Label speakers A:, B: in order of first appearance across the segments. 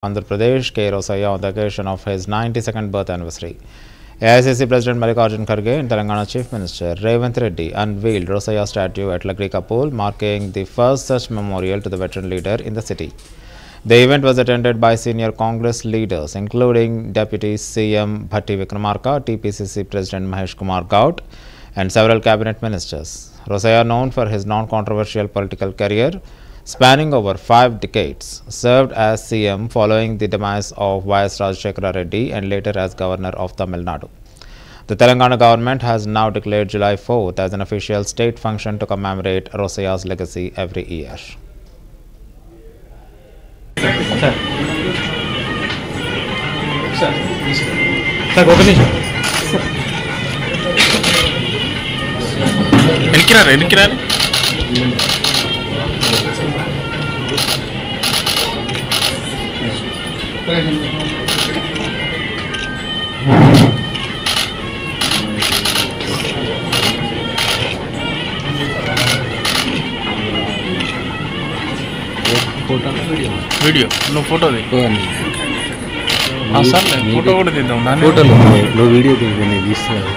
A: Andhra Pradesh, K. Rosaya on the occasion of his 92nd birth anniversary. AICC President Mallikarjun Kharge and Telangana Chief Minister Revanth Reddy unveiled Rosaya statue at Lagrika Pool, marking the first such memorial to the veteran leader in the city. The event was attended by senior Congress leaders, including Deputy CM Bhatti Vikramarka, TPCC President Mahesh Kumar Gaut, and several cabinet ministers. Rosaya, known for his non-controversial political career, spanning over 5 decades, served as CM following the demise of Y.S. Rajashekara Reddy and later as Governor of Tamil Nadu. The Telangana government has now declared July 4th as an official state function to commemorate Rosaya's legacy every year.
B: Video నువ్వు photo సర్లే photo కూడా తీద్దాం
C: ఫోటోలు నువ్వు video తీస్తున్నావు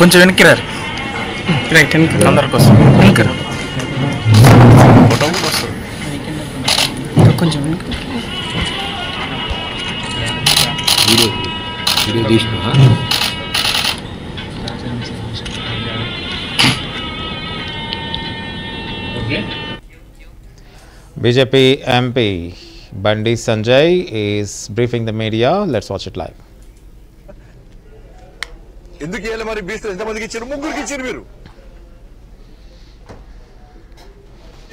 B: కొంచెం వెనక్కిరారు అందరికి వస్తుంది వెనక్కిరా photo కూడా వస్తుంది కొంచెం
C: వీడియో తీసినా
A: BJP MP Bandi Sanjay is briefing the media. Let's watch it live.
D: ఎందుకు ఏల మరి బీసీ ఎంతమందికి ఇచ్చారు? ముగ్గురికి ఇచ్చారు. మీరు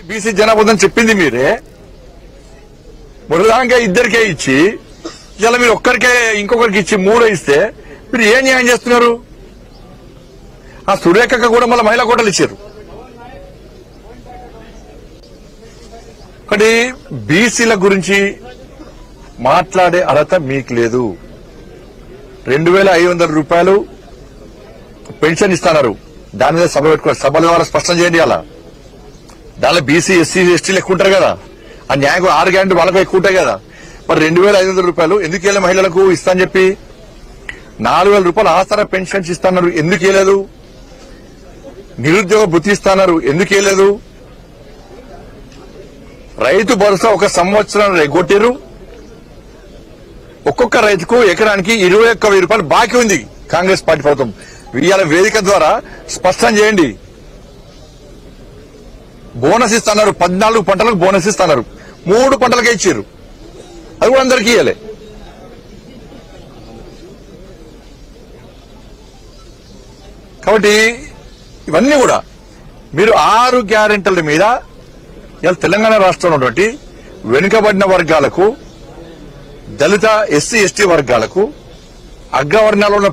D: బీసీ జనాభా చెప్పింది మీరే. మొదలాగా ఇద్దరికే ఇచ్చి ఇలా మీరు ఒక్కరికే ఇంకొకరికి ఇచ్చి మూడో ఇస్తే మీరు ఏం న్యాయం చేస్తున్నారు? ఆ సురేఖకు కూడా మళ్ళీ మహిళా కోటలు ఇచ్చారు. ఒకటి బీసీల గురించి మాట్లాడే అర్హత మీకు లేదు. 2500 రూపాయలు పెన్షన్ ఇస్తున్నారు. దాని మీద సభ పెట్టుకోవాలి. సభల ద్వారా స్పష్టం చేయండి. అలా దానిలో బీసీ ఎస్సీ ఎస్టీలు ఎక్కువ ఉంటారు కదా. ఆ న్యాయం 6 గ్యారెంటీ వాళ్ళకు ఎక్కువ ఉంటాయి కదా. మరి 2500 రూపాయలు ఎందుకు వెళ్ళే మహిళలకు ఇస్తా అని చెప్పి 4000 రూపాయలు ఆసరా పెన్షన్స్ ఇస్తున్నారు. ఎందుకు వేయలేదు? నిరుద్యోగ భృతి ఇస్తున్నారు. ఎందుకు వేయలేదు? రైతు భరోసా 1 సంవత్సరం ఎగ్గొట్టారు. ఒక్కొక్క రైతుకు ఎకరానికి 21,000 రూపాయలు బాకీ ఉంది కాంగ్రెస్ పార్టీ ప్రభుత్వం. ఇవాళ వేదిక ద్వారా స్పష్టం చేయండి. బోనస్ ఇస్తున్నారు. 14 పంటలకు బోనస్ ఇస్తున్నారు. 3 పంటలకే ఇచ్చారు. అది కూడా అందరికీ ఇవ్వలే. కాబట్టి ఇవన్నీ కూడా మీరు 6 గ్యారెంటీల మీద ఇవాళ తెలంగాణ రాష్ట్రంలో ఉన్నటువంటి వెనుకబడిన వర్గాలకు, దళిత ఎస్సీ ఎస్టీ వర్గాలకు, అగ్రవర్ణాల్లో ఉన్న